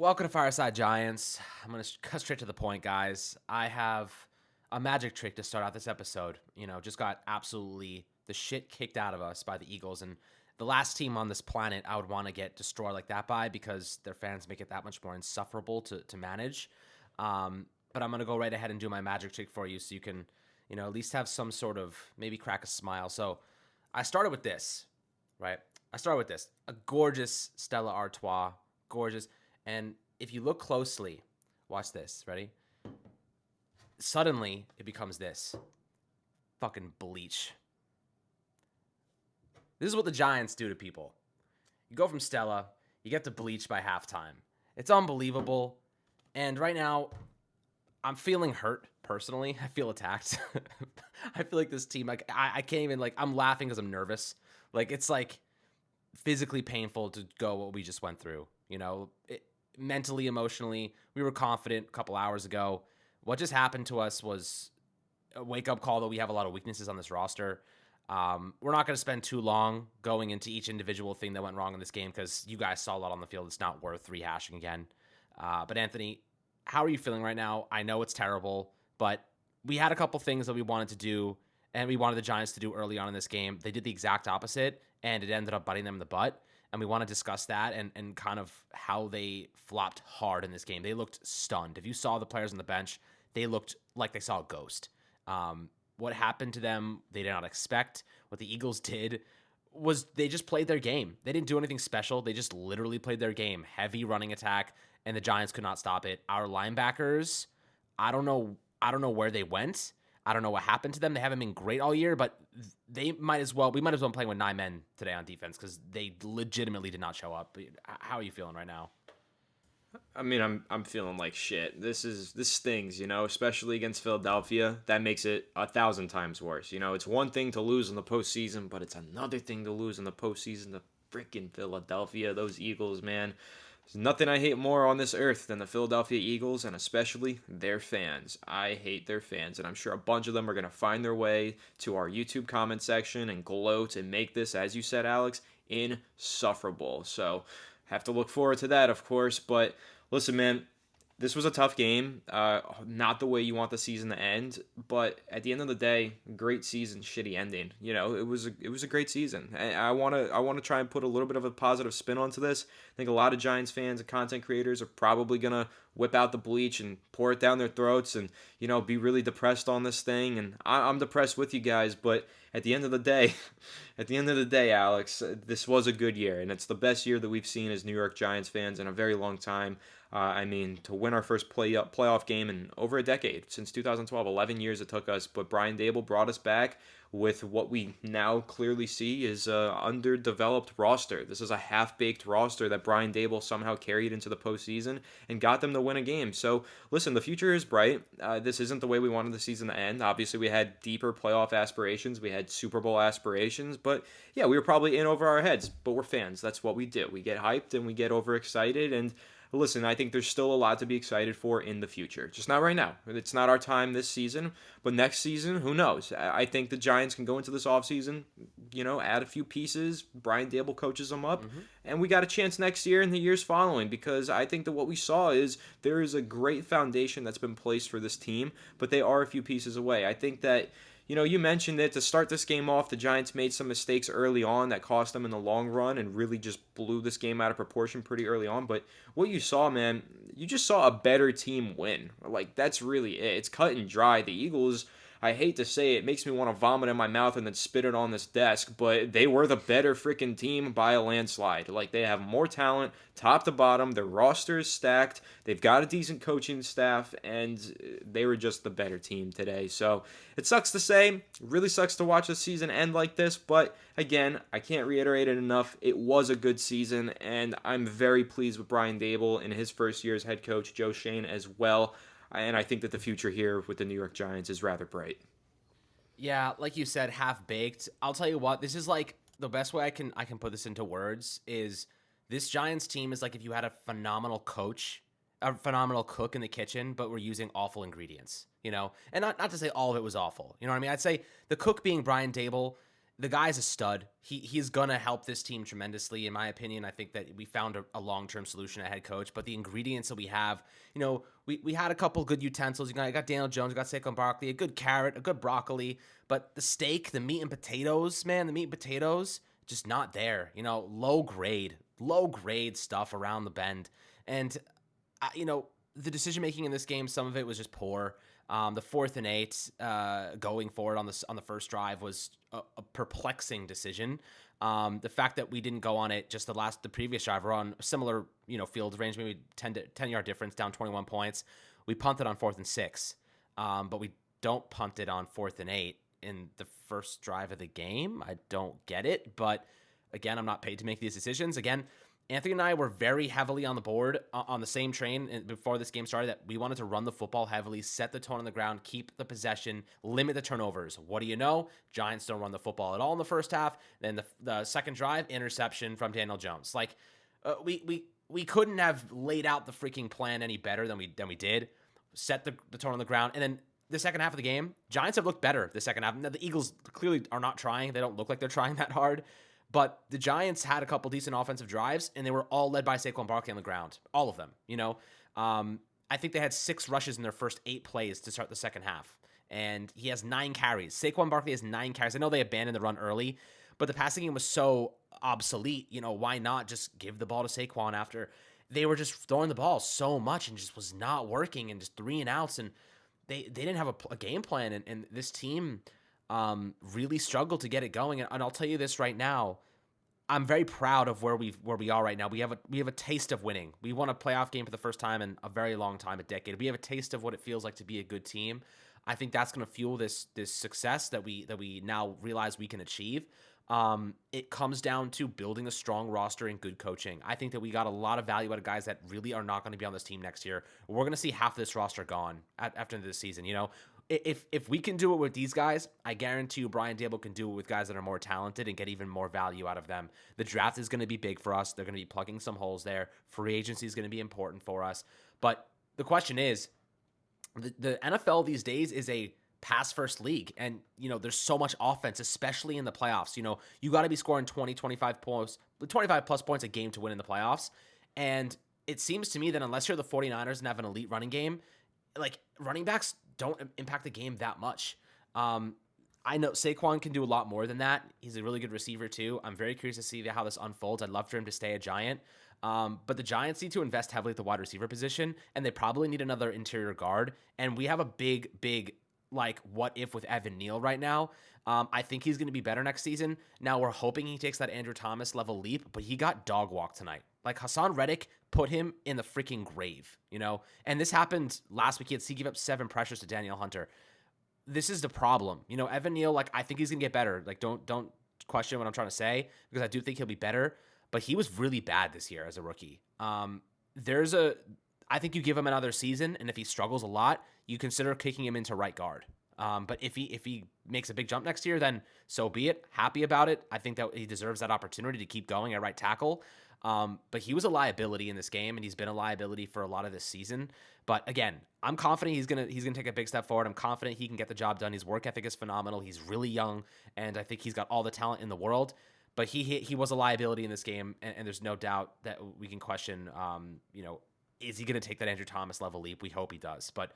Welcome to Fireside Giants. I'm going to cut straight to the point, guys. I have a magic trick to start out this episode. Just got absolutely the shit kicked out of us by the Eagles. And the last team on this planet I would want to get destroyed like that by because their fans make it that much more insufferable to manage. But I'm going to go right ahead and do my magic trick for you so you can, at least have some sort of maybe crack a smile. So I started with this, right? A gorgeous Stella Artois. Gorgeous. And if you look closely, watch this, ready? Suddenly, it becomes this. Fucking bleach. This is what the Giants do to people. You go from Stella, you get to bleach by halftime. It's unbelievable. And right now, I'm feeling hurt, personally. I feel attacked. I feel like this team, I can't even, I'm laughing because I'm nervous. It's physically painful to go what we just went through. Mentally, emotionally, we were confident a couple hours ago. What just happened to us was a wake-up call that we have a lot of weaknesses on this roster. We're not going to spend too long going into each individual thing that went wrong in this game because you guys saw a lot on the field. It's not worth rehashing again. But Anthony, how are you feeling right now? I know it's terrible, but we had a couple things that we wanted to do, and we wanted the Giants to do early on in this game. They did the exact opposite, and it ended up biting them in the butt. And we want to discuss that and kind of how they flopped hard in this game. They looked stunned. If you saw the players on the bench, they looked like they saw a ghost. What happened to them, they did not expect. What the Eagles did was they just played their game. They didn't do anything special. They just literally played their game. Heavy running attack, and the Giants could not stop it. Our linebackers, I don't know where they went. I don't know what happened to them. They haven't been great all year, but we might as well be playing with 9 men today on defense because they legitimately did not show up. How are you feeling right now? I mean, I'm feeling like shit. This stings, especially against Philadelphia. That makes it 1,000 times worse. It's one thing to lose in the postseason, but it's another thing to lose in the postseason to freaking Philadelphia. Those Eagles, man. There's nothing I hate more on this earth than the Philadelphia Eagles and especially their fans. I hate their fans, and I'm sure a bunch of them are going to find their way to our YouTube comment section and gloat and make this, as you said, Alex, insufferable. So, have to look forward to that, of course. But listen, man, this was a tough game. Not the way you want the season to end, but at the end of the day, great season, shitty ending. It was a great season. I wanna try and put a little bit of a positive spin onto this. I think a lot of Giants fans and content creators are probably gonna whip out the bleach and pour it down their throats and be really depressed on this thing. And I'm depressed with you guys, but at the end of the day, Alex, this was a good year, and it's the best year that we've seen as New York Giants fans in a very long time. To win our first playoff game in over a decade, since 2012, 11 years it took us, but Brian Daboll brought us back with what we now clearly see is an underdeveloped roster. This is a half-baked roster that Brian Daboll somehow carried into the postseason and got them to win a game. So, listen, the future is bright. This isn't the way we wanted the season to end. Obviously, we had deeper playoff aspirations. We had Super Bowl aspirations. But, yeah, we were probably in over our heads. But we're fans. That's what we do. We get hyped and we get overexcited. And listen, I think there's still a lot to be excited for in the future. Just not right now. It's not our time this season, but next season, who knows? I think the Giants can go into this offseason, add a few pieces. Brian Daboll coaches them up, and we got a chance next year and the years following because I think that what we saw is there is a great foundation that's been placed for this team, but they are a few pieces away. I think that you mentioned it to start this game off. The Giants made some mistakes early on that cost them in the long run and really just blew this game out of proportion pretty early on. But what you saw, man, you just saw a better team win. That's really it. It's cut and dry. The Eagles, I hate to say it, makes me want to vomit in my mouth and then spit it on this desk, but they were the better freaking team by a landslide. They have more talent, top to bottom. Their roster is stacked. They've got a decent coaching staff, and they were just the better team today. So it sucks to say. It really sucks to watch the season end like this, but again, I can't reiterate it enough. It was a good season, and I'm very pleased with Brian Daboll in his first year as head coach, Joe Shane as well. And I think that the future here with the New York Giants is rather bright. Yeah, like you said, half-baked. I'll tell you what, this is the best way I can put this into words is this Giants team is like if you had a phenomenal coach, a phenomenal cook in the kitchen, but we're using awful ingredients, And not to say all of it was awful. You know what I mean? I'd say the cook being Brian Daboll the guy's a stud. He's gonna help this team tremendously, in my opinion. I think that we found a long-term solution at head coach, but the ingredients that we have, we had a couple good utensils. You got Daniel Jones, you got Saquon Barkley, a good carrot, a good broccoli, but the steak, the meat and potatoes, man, the meat and potatoes, just not there. Low grade stuff around the bend, and the decision making in this game, some of it was just poor. The 4th and 8 going forward on the first drive was a perplexing decision. The fact that we didn't go on it just the previous drive, we're on similar field range, maybe 10-yard difference, down 21 points. We punted on 4th and 6, but we don't punt it on 4th and 8 in the first drive of the game. I don't get it, but again, I'm not paid to make these decisions. Again, Anthony and I were very heavily on the board on the same train before this game started, that we wanted to run the football heavily, set the tone on the ground, keep the possession, limit the turnovers. What do you know? Giants don't run the football at all in the first half. Then the second drive, interception from Daniel Jones. Like we couldn't have laid out the freaking plan any better than we did. Set the tone on the ground, and then the second half of the game, Giants have looked better the second half. Now, the Eagles clearly are not trying. They don't look like they're trying that hard. But the Giants had a couple decent offensive drives, and they were all led by Saquon Barkley on the ground. All of them, I think they had 6 rushes in their first 8 plays to start the second half. And he has 9 carries. Saquon Barkley has 9 carries. I know they abandoned the run early, but the passing game was so obsolete. Why not just give the ball to Saquon after they were just throwing the ball so much and just was not working, and just 3 and outs, and they didn't have a game plan, and this team really struggled to get it going. And I'll tell you this right now, I'm very proud of where we are right now. We have a taste of winning. We won a playoff game for the first time in a very long time, a decade. We have a taste of what it feels like to be a good team. I think that's going to fuel this success that we now realize we can achieve. It comes down to building a strong roster and good coaching. I think that we got a lot of value out of guys that really are not going to be on this team next year. We're going to see half of this roster gone after this season. If we can do it with these guys, I guarantee you Brian Daboll can do it with guys that are more talented and get even more value out of them. The draft is going to be big for us. They're going to be plugging some holes there. Free agency is going to be important for us. But the question is, the NFL these days is a pass-first league, and there's so much offense, especially in the playoffs. You got to be scoring 25 plus points a game to win in the playoffs. And it seems to me that unless you're the 49ers and have an elite running game, like, running backs don't impact the game that much. I know Saquon can do a lot more than that. He's a really good receiver too. I'm very curious to see how this unfolds. I'd love for him to stay a Giant. But the Giants need to invest heavily at the wide receiver position, and they probably need another interior guard. And we have a big, like, what if with Evan Neal right now. I think he's going to be better next season. Now we're hoping he takes that Andrew Thomas level leap, but he got dog walked tonight. Like, Hassan Reddick put him in the freaking grave, And this happened last week. He gave up 7 pressures to Danielle Hunter. This is the problem. Evan Neal, like, I think he's going to get better. Like, don't question what I'm trying to say, because I do think he'll be better. But he was really bad this year as a rookie. I think you give him another season, and if he struggles a lot, you consider kicking him into right guard. But if he makes a big jump next year, then so be it. Happy about it. I think that he deserves that opportunity to keep going at right tackle. But he was a liability in this game, and he's been a liability for a lot of this season. But again, I'm confident he's gonna take a big step forward. I'm confident he can get the job done. His work ethic is phenomenal. He's really young, and I think he's got all the talent in the world. But he was a liability in this game, and there's no doubt that we can question, is he going to take that Andrew Thomas level leap? We hope he does. But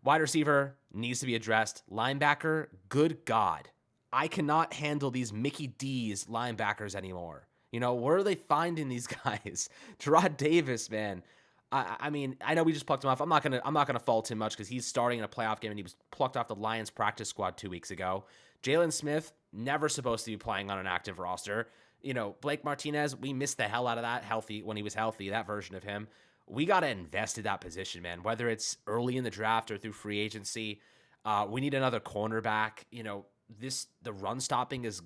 wide receiver needs to be addressed. Linebacker, good God. I cannot handle these Mickey D's linebackers anymore. Where are they finding these guys? Gerard Davis, man. I mean, I know we just plucked him off. I'm not gonna fault him much because he's starting in a playoff game and he was plucked off the Lions practice squad 2 weeks ago. Jalen Smith, never supposed to be playing on an active roster. Blake Martinez, we missed the hell out of that when he was healthy, that version of him. We got to invest in that position, man, whether it's early in the draft or through free agency. We need another cornerback. The run stopping is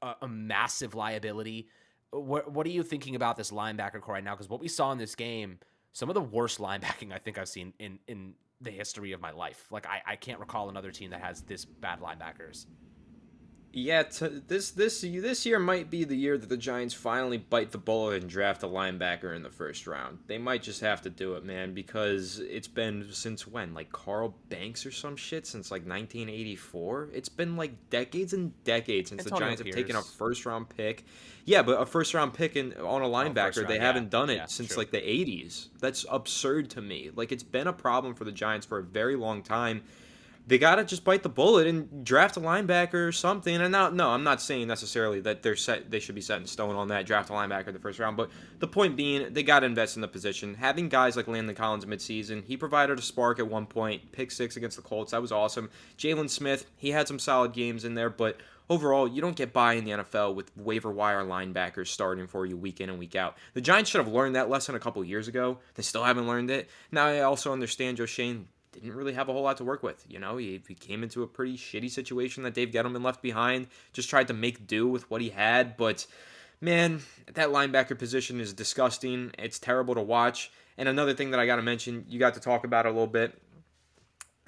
a massive liability. What are you thinking about this linebacker core right now? Because what we saw in this game, some of the worst linebacking I think I've seen in the history of my life. Like, I can't recall another team that has this bad linebackers. Yeah, this year might be the year that the Giants finally bite the bullet and draft a linebacker in the first round. They might just have to do it, man, because it's been since when, like Carl Banks or some shit, since like 1984. It's been like decades and decades since the Antonio Giants have taken a Pierce. first round pick. Yeah, but a first round pick on a Oh, first linebacker, they round. Yeah, haven't done yeah, it since true. like the 80s. That's absurd to me. Like it's been a problem for the Giants for a very long time. They gotta just bite the bullet and draft a linebacker or something. And now, no, I'm not saying necessarily that they're set. They should be set in stone on that draft a linebacker in the first round. But the point being, they gotta invest in the position. Having guys like Landon Collins midseason, he provided a spark at one point. Pick six against the Colts, that was awesome. Jalen Smith, he had some solid games in there, but overall, you don't get by in the NFL with waiver wire linebackers starting for you week in and week out. The Giants should have learned that lesson a couple years ago. They still haven't learned it. Now I also understand Joe Shane didn't really have a whole lot to work with. You know, he came into a pretty shitty situation that Dave Gettleman left behind. Just tried to make do with what he had. But, man, that linebacker position is disgusting. It's terrible to watch. And another thing that I got to mention, you got to talk about it a little bit.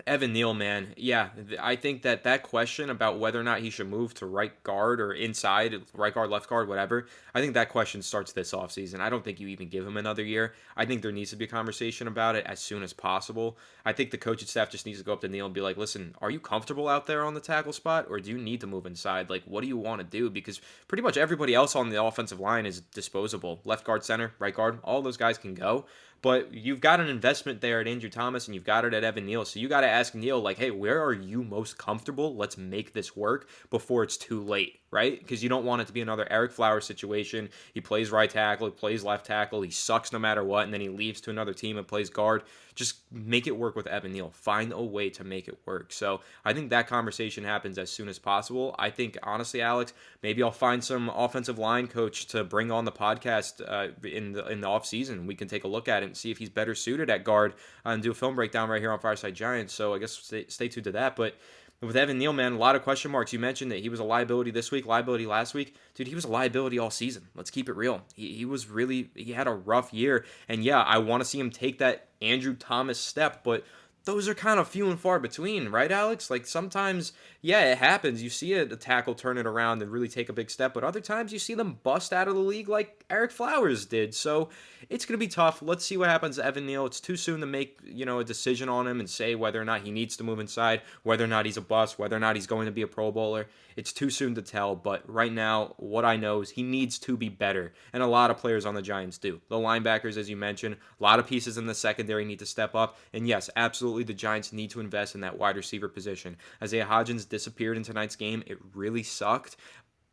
Evan Neal, man, yeah, I think that question about whether or not he should move to right guard or inside, right guard, left guard, whatever, I think that question starts this offseason. I don't think you even give him another year. I think there needs to be a conversation about it as soon as possible. I think the coaching staff just needs to go up to Neal and be like, listen, are you comfortable out there on the tackle spot, or do you need to move inside? Like, what do you want to do? Because pretty much everybody else on the offensive line is disposable. Left guard, center, right guard, all those guys can go. But you've got an investment there at Andrew Thomas and you've got it at Evan Neal. So you got to ask Neal, like, hey, where are you most comfortable? Let's make this work before it's too late, right? Because you don't want it to be another Eric Flowers situation. He plays right tackle, he plays left tackle, he sucks no matter what, and then he leaves to another team and plays guard. Just make it work with Evan Neal. Find a way to make it work. So I think that conversation happens as soon as possible. I think, honestly, Alex, maybe I'll find some offensive line coach to bring on the podcast in the off season. We can take a look at it and see if he's better suited at guard and do a film breakdown right here on Fireside Giants. So I guess stay tuned to that. But with Evan Neal, man, a lot of question marks. You mentioned that he was a liability this week, liability last week. Dude, he was a liability all season. Let's keep it real. He had a rough year. And yeah, I want to see him take that Andrew Thomas step, but those are kind of few and far between, right, Alex? Like sometimes, yeah, it happens. You see a tackle turn it around and really take a big step, but other times you see them bust out of the league like Eric Flowers did. So it's going to be tough. Let's see what happens to Evan Neal. It's too soon to make, a decision on him and say whether or not he needs to move inside, whether or not he's a bust, whether or not he's going to be a Pro Bowler. It's too soon to tell, but right now, what I know is he needs to be better, and a lot of players on the Giants do. The linebackers, as you mentioned, a lot of pieces in the secondary need to step up, and yes, absolutely, the Giants need to invest in that wide receiver position. Isaiah Hodgins disappeared in tonight's game. It really sucked,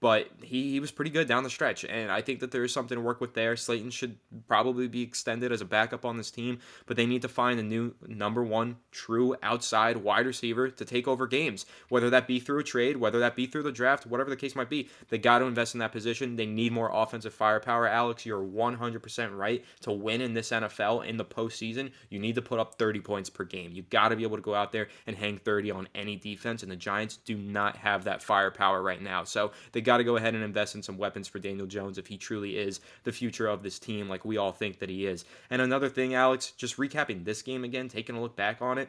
but he was pretty good down the stretch, and I think that there is something to work with there. Slayton should probably be extended as a backup on this team, but they need to find a new number one true outside wide receiver to take over games, whether that be through a trade, whether that be through the draft, whatever the case might be. They got to invest in that position. They need more offensive firepower. Alex, you're 100% right. To win in this NFL in the postseason, you need to put up 30 points per game. You got to be able to go out there and hang 30 on any defense, and the Giants do not have that firepower right now. So they got to go ahead and invest in some weapons for Daniel Jones if he truly is the future of this team like we all think that he is. And another thing, Alex, just recapping this game again, taking a look back on it,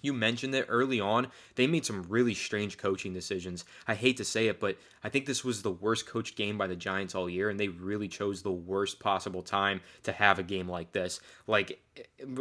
you mentioned it early on. They made some really strange coaching decisions. I hate to say it, but I think this was the worst coached game by the Giants all year, and they really chose the worst possible time to have a game like this. Like,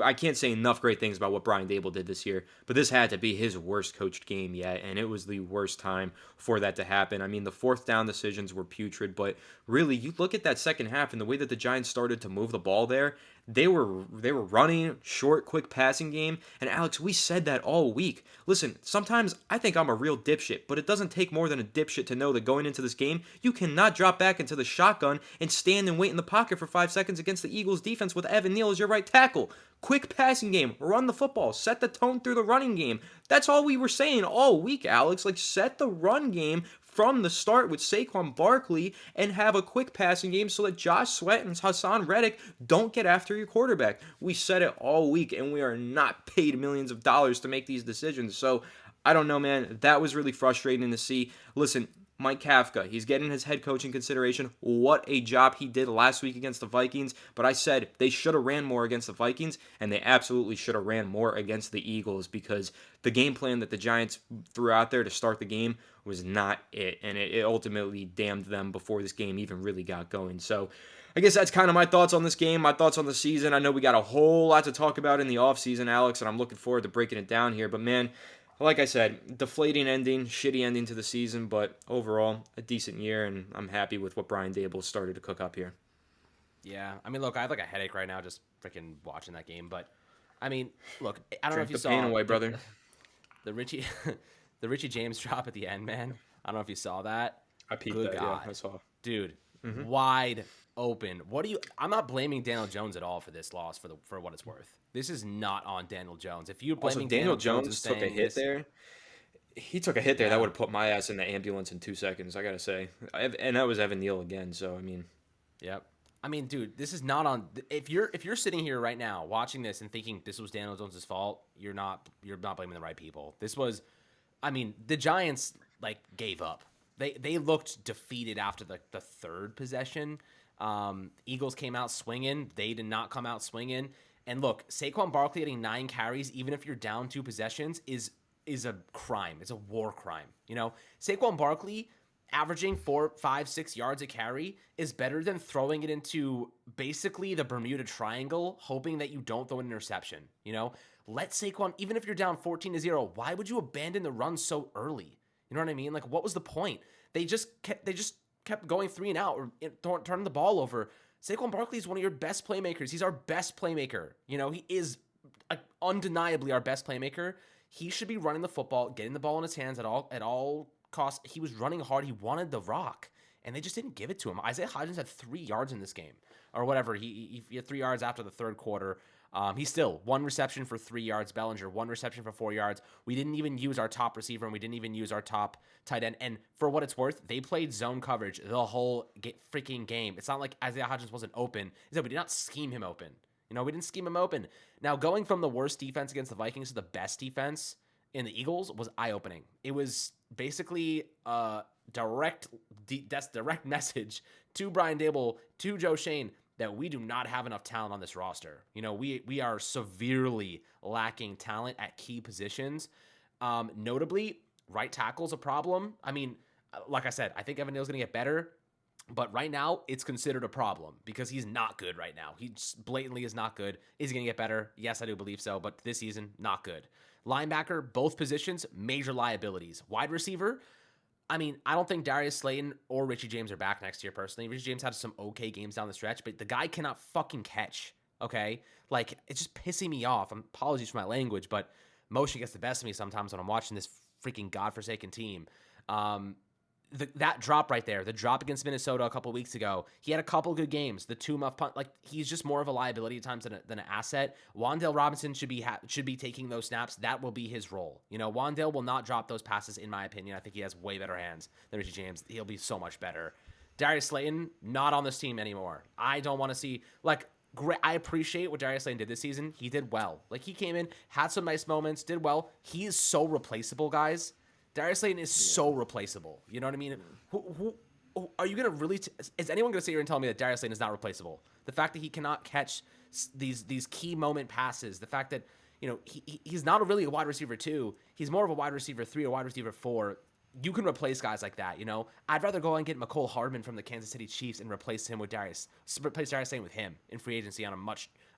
I can't say enough great things about what Brian Dable did this year, but this had to be his worst coached game yet, and it was the worst time for that to happen. I mean, the fourth down decisions were putrid, but really, you look at that second half and the way that the Giants started to move the ball there, they were running short, quick passing game. And Alex, we said that all week. Listen, sometimes I think I'm a real dipshit, but it doesn't take more than a dipshit to know that going into this game, you cannot drop back into the shotgun and stand and wait in the pocket for 5 seconds against the Eagles defense with Evan Neal as your right tackle. Quick passing game, run the football, set the tone through the running game. That's all we were saying all week, Alex. Like, set the run game from the start with Saquon Barkley and have a quick passing game so that Josh Sweat and Hassan Reddick don't get after your quarterback. We said it all week, and we are not paid millions of dollars to make these decisions. So I don't know, man. That was really frustrating to see. Listen, Mike Kafka. He's getting his head coaching consideration. What a job he did last week against the Vikings. But I said they should have ran more against the Vikings, and they absolutely should have ran more against the Eagles because the game plan that the Giants threw out there to start the game was not it. And it ultimately damned them before this game even really got going. So I guess that's kind of my thoughts on this game, my thoughts on the season. I know we got a whole lot to talk about in the offseason, Alex, and I'm looking forward to breaking it down here. But man, like I said, deflating ending, shitty ending to the season, but overall, a decent year, and I'm happy with what Brian Dable started to cook up here. Yeah, I mean, look, I have like a headache right now just freaking watching that game. But I mean, look, I don't know Drink if you the pain saw away, brother. the Richie the Richie James drop at the end, man. I don't know if you saw that. I peeped Good that, God, yeah, I saw. dude, wide open. What do you? I'm not blaming Daniel Jones at all for this loss for what it's worth. This is not on Daniel Jones. If you're Also, blaming Daniel Jones Jones and took a saying hit this, there. He took a hit there. That yeah. would have put my ass in the ambulance in 2 seconds, I got to say. And that was Evan Neal again, so, I mean. Yep. I mean, dude, this is not on. If you're sitting here right now watching this and thinking this was Daniel Jones' fault, you're not blaming the right people. This was, I mean, the Giants like gave up. They looked defeated after the third possession. Eagles came out swinging. They did not come out swinging. And look, Saquon Barkley getting 9 carries, even if you're down 2 possessions, is a crime. It's a war crime. You know, Saquon Barkley averaging 4, 5, 6 yards a carry is better than throwing it into basically the Bermuda Triangle, hoping that you don't throw an interception. You know, let Saquon, even if you're down 14-0, why would you abandon the run so early? You know what I mean? Like, what was the point? They just kept going 3 and out or turning the ball over. Saquon Barkley is one of your best playmakers. He's our best playmaker. You know, he is undeniably our best playmaker. He should be running the football, getting the ball in his hands at all costs. He was running hard. He wanted the rock, and they just didn't give it to him. Isaiah Hodgins had 3 yards in this game, or whatever. He had 3 yards after the third quarter. He's still 1 reception for 3 yards. Bellinger 1 reception for 4 yards. We didn't even use our top receiver, and we didn't even use our top tight end. And for what it's worth, they played zone coverage the whole freaking game. It's not like Isaiah Hodgins wasn't open. It's that we did not scheme him open. You know, we didn't scheme him open. Now, going from the worst defense against the Vikings to the best defense in the Eagles was eye-opening. It was basically a direct message to Brian Dable, to Joe Shane, that we do not have enough talent on this roster. You know, we are severely lacking talent at key positions. Notably, right tackle's a problem. I mean, like I said, I think Evan Neal's going to get better. But right now, it's considered a problem because he's not good right now. He just blatantly is not good. Is he going to get better? Yes, I do believe so. But this season, not good. Linebacker, both positions, major liabilities. Wide receiver, I mean, I don't think Darius Slayton or Richie James are back next year, personally. Richie James had some okay games down the stretch, but the guy cannot fucking catch, okay? Like, it's just pissing me off. Apologies for my language, but motion gets the best of me sometimes when I'm watching this freaking godforsaken team. That drop right there, the drop against Minnesota a couple weeks ago, he had a couple good games. The 2 muff punt, like he's just more of a liability at times than an asset. Wan'Dale Robinson should be taking those snaps. That will be his role. You know, Wan'Dale will not drop those passes, in my opinion. I think he has way better hands than Richie James. He'll be so much better. Darius Slayton, not on this team anymore. I don't want to see, like, I appreciate what Darius Slayton did this season. He did well. Like, he came in, had some nice moments, did well. He is so replaceable, guys. Darius Slayton is so replaceable. You know what I mean? Who are you going to really... is anyone going to sit here and tell me that Darius Slayton is not replaceable? The fact that he cannot catch these key moment passes, the fact that, you know, he's not really a wide receiver 2. He's more of a wide receiver 3 or wide receiver 4. You can replace guys like that, you know? I'd rather go and get McCole Hardman from the Kansas City Chiefs and replace Darius Slayton with him in free agency on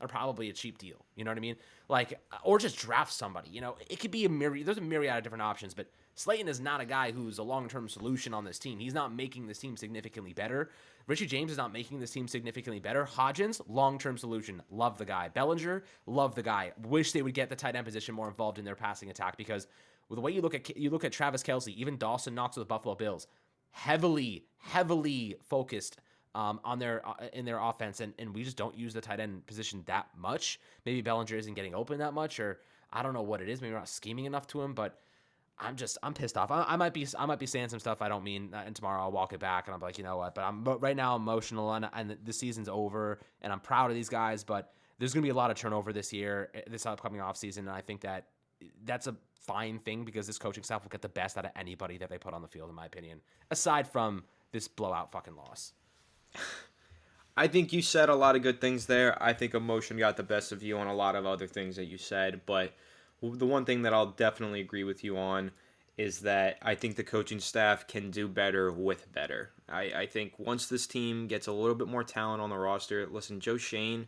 probably a cheap deal. You know what I mean? Like, or just draft somebody, you know? It could be there's a myriad of different options, but Slayton is not a guy who's a long-term solution on this team. He's not making this team significantly better. Richie James is not making this team significantly better. Hodgins, long-term solution. Love the guy. Bellinger, love the guy. Wish they would get the tight end position more involved in their passing attack because with the way you look at Travis Kelce, even Dawson Knox with the Buffalo Bills, heavily focused on in their offense, and we just don't use the tight end position that much. Maybe Bellinger isn't getting open that much, or I don't know what it is. Maybe we're not scheming enough to him, but I'm pissed off. I might be saying some stuff I don't mean, and tomorrow I'll walk it back and I'm like, you know what? But right now I'm emotional, and the season's over, and I'm proud of these guys. But there's gonna be a lot of turnover this year, this upcoming offseason, and I think that that's a fine thing because this coaching staff will get the best out of anybody that they put on the field, in my opinion, aside from this blowout fucking loss. I think you said a lot of good things there. I think emotion got the best of you on a lot of other things that you said. But the one thing that I'll definitely agree with you on is that I think the coaching staff can do better with better. I think once this team gets a little bit more talent on the roster, listen, Joe Shane,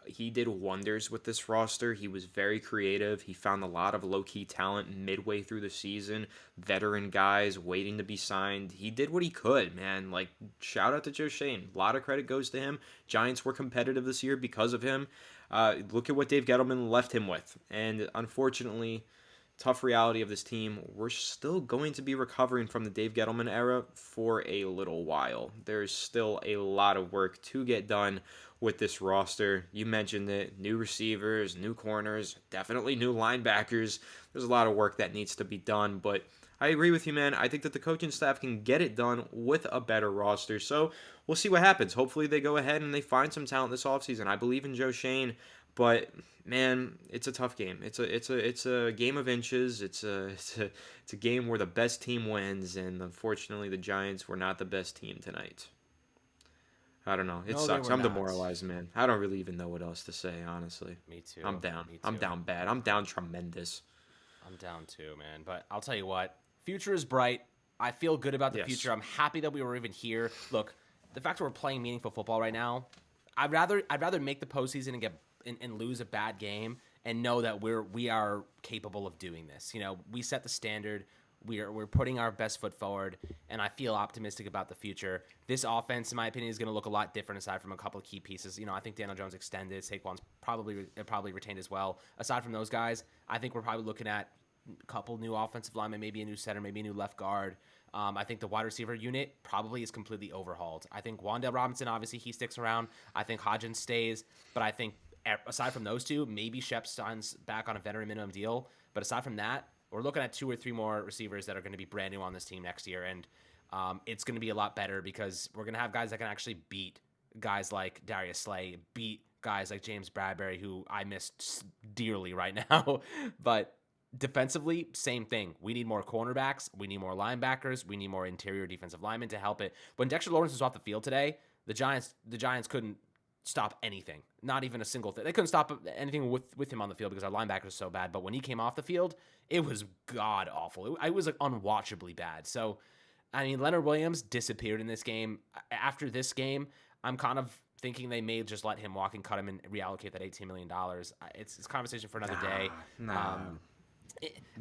he did wonders with this roster. He was very creative. He found a lot of low-key talent midway through the season, veteran guys waiting to be signed. He did what he could, man. Like, shout out to Joe Shane. A lot of credit goes to him. Giants were competitive this year because of him. Look at what Dave Gettleman left him with. And unfortunately, tough reality of this team, we're still going to be recovering from the Dave Gettleman era for a little while. There's still a lot of work to get done with this roster. You mentioned it, new receivers, new corners, definitely new linebackers. There's a lot of work that needs to be done, but I agree with you, man. I think that the coaching staff can get it done with a better roster. So we'll see what happens. Hopefully they go ahead and they find some talent this offseason. I believe in Joe Shane, but man, it's a tough game. It's a game of inches. It's a game where the best team wins, and unfortunately the Giants were not the best team tonight. I don't know. It No, sucks. they were I'm not. demoralized, man. I don't really even know what else to say, honestly. Me too. I'm down. Me too. I'm down bad. I'm down tremendous. I'm down too, man. But I'll tell you what, future is bright. I feel good about the Yes. future. I'm happy that we were even here. Look, the fact that we're playing meaningful football right now, I'd rather make the postseason and and lose a bad game and know that we are capable of doing this. You know, we set the standard. We're putting our best foot forward, and I feel optimistic about the future. This offense, in my opinion, is going to look a lot different aside from a couple of key pieces. You know, I think Daniel Jones extended. Saquon's probably retained as well. Aside from those guys, I think we're probably looking at a couple new offensive linemen, maybe a new center, maybe a new left guard. I think the wide receiver unit probably is completely overhauled. I think Wan'Dale Robinson, obviously, he sticks around. I think Hodgins stays, but I think aside from those two, maybe Shep signs back on a veteran minimum deal. But aside from that, we're looking at 2 or 3 more receivers that are going to be brand new on this team next year, and it's going to be a lot better because we're going to have guys that can actually beat guys like Darius Slay, beat guys like James Bradbury, who I miss dearly right now. But defensively, same thing. We need more cornerbacks. We need more linebackers. We need more interior defensive linemen to help it. When Dexter Lawrence was off the field today, the Giants couldn't stop anything. Not even a single thing. They couldn't stop anything with him on the field because our linebackers are so bad. But when he came off the field, it was god awful. It was like unwatchably bad. So, I mean, Leonard Williams disappeared in this game. After this game, I'm kind of thinking they may just let him walk and cut him and reallocate that $18 million. It's a conversation for another day.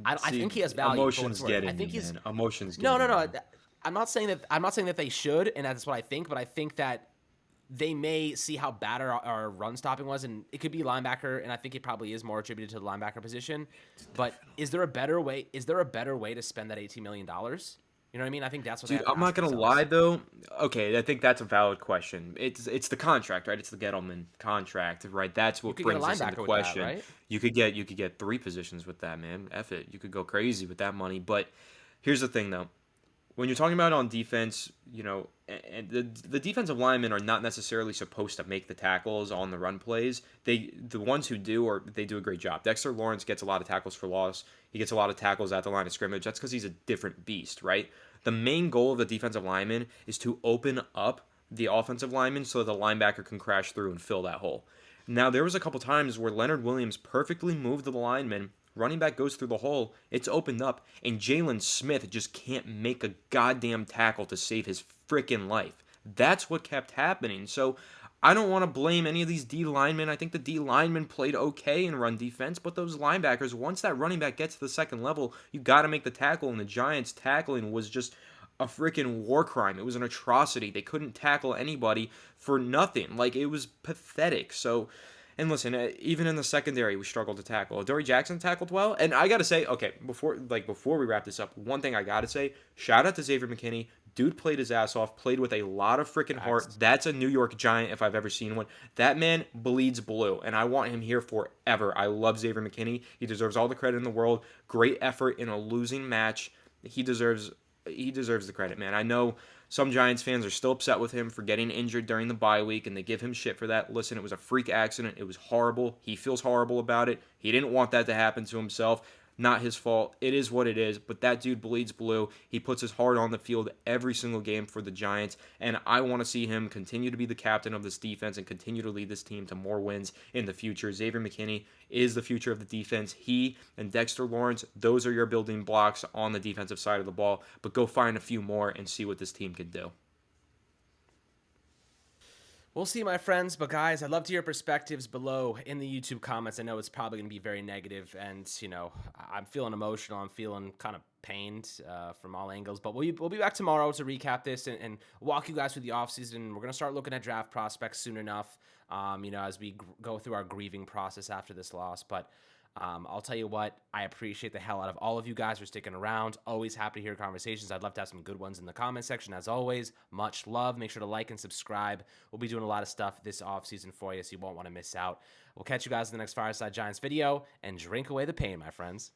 I think he has value. Emotions getting man. Emotions No. getting I'm not saying that they should, and that's what I think. But I think that they may see how bad our run stopping was, and it could be linebacker, and I think it probably is more attributed to the linebacker position. But is there a better way? Is there a better way to spend that $18 million? You know what I mean? I think that's what. Dude, I'm not gonna lie though. Okay, I think that's a valid question. It's the contract, right? It's the Gettleman contract, right? That's what brings us into question. That, right? You could get 3 positions with that, man. F it. You could go crazy with that money. But here's the thing, though. When you're talking about on defense, you know, and the defensive linemen are not necessarily supposed to make the tackles on the run plays. The ones who do, they do a great job. Dexter Lawrence gets a lot of tackles for loss. He gets a lot of tackles at the line of scrimmage. That's because he's a different beast, right? The main goal of the defensive lineman is to open up the offensive lineman so the linebacker can crash through and fill that hole. Now, there was a couple times where Leonard Williams perfectly moved the lineman. Running back goes through the hole, it's opened up, and Jalen Smith just can't make a goddamn tackle to save his freaking life. That's what kept happening. So I don't want to blame any of these D linemen. I think the D linemen played okay in run defense, but those linebackers, once that running back gets to the second level, you got to make the tackle, and the Giants tackling was just a freaking war crime. It was an atrocity. They couldn't tackle anybody for nothing. Like, it was pathetic. So, and listen, even in the secondary, we struggled to tackle. Dory Jackson tackled well, and I gotta say, okay, before we wrap this up, one thing I gotta say: shout out to Xavier McKinney. Dude played his ass off, played with a lot of freaking heart. That's a New York Giant if I've ever seen one. That man bleeds blue, and I want him here forever. I love Xavier McKinney. He deserves all the credit in the world. Great effort in a losing match. He deserves the credit, man. I know some Giants fans are still upset with him for getting injured during the bye week, and they give him shit for that. Listen, it was a freak accident. It was horrible. He feels horrible about it. He didn't want that to happen to himself. Not his fault. It is what it is, but that dude bleeds blue. He puts his heart on the field every single game for the Giants, and I want to see him continue to be the captain of this defense and continue to lead this team to more wins in the future. Xavier McKinney is the future of the defense. He and Dexter Lawrence, those are your building blocks on the defensive side of the ball, but go find a few more and see what this team can do. We'll see, my friends. But guys, I'd love to hear perspectives below in the YouTube comments. I know it's probably going to be very negative, and I'm feeling emotional. I'm feeling kind of pained from all angles. But we'll be back tomorrow to recap this and walk you guys through the offseason. We're going to start looking at draft prospects soon enough. As we go through our grieving process after this loss. But I'll tell you what, I appreciate the hell out of all of you guys for sticking around. Always happy to hear conversations. I'd love to have some good ones in the comment section. As always, much love. Make sure to like and subscribe. We'll be doing a lot of stuff this offseason for you, so you won't want to miss out. We'll catch you guys in the next Fireside Giants video, and drink away the pain, my friends.